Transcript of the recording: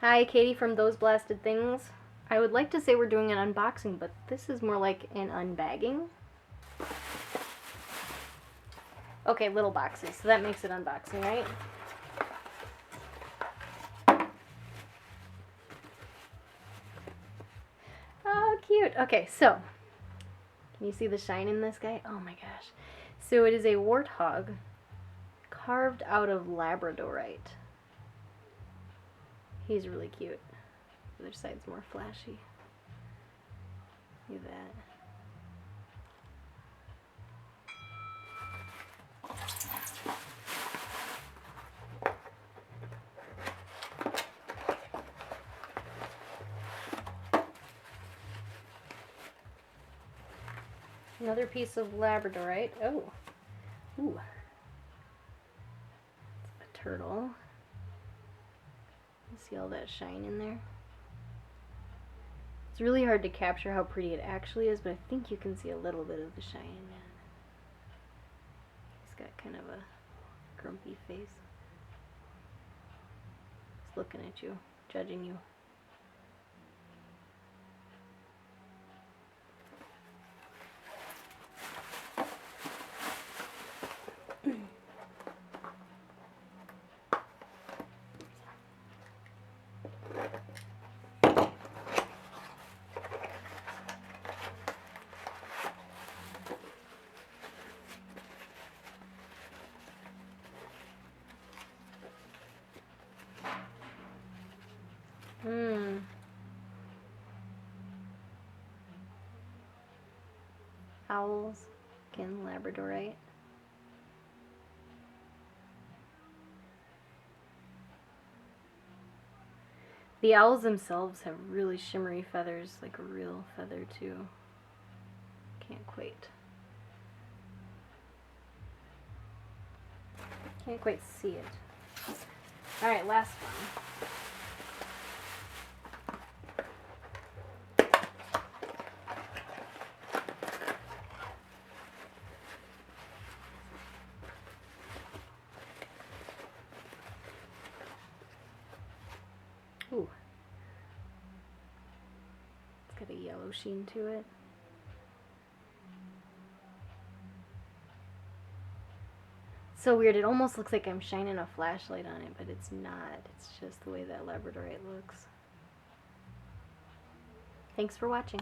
Hi, Katie from Those Blasted Things. I would like to say we're doing an unboxing, but this is more like an unbagging. Okay, little boxes, so that makes it unboxing, right? Oh, cute. Okay, so, can you see the shine in this guy? Oh my gosh. So it is a Warthog carved out of Labradorite. He's really cute. The other side's more flashy. Look at that. Another piece of Labradorite. Oh. Ooh. It's a turtle. You see all that shine in there? It's really hard to capture how pretty it actually is, but I think you can see a little bit of the shine in it. He's got kind of a grumpy face. He's looking at you, judging you. Owls, again, Labradorite. The owls themselves have really shimmery feathers, like a real feather too. Can't quite see it. Alright, last one. Ooh. It's got a yellow sheen to it. So weird, it almost looks like I'm shining a flashlight on it, but it's not. It's just the way that Labradorite looks. Thanks for watching.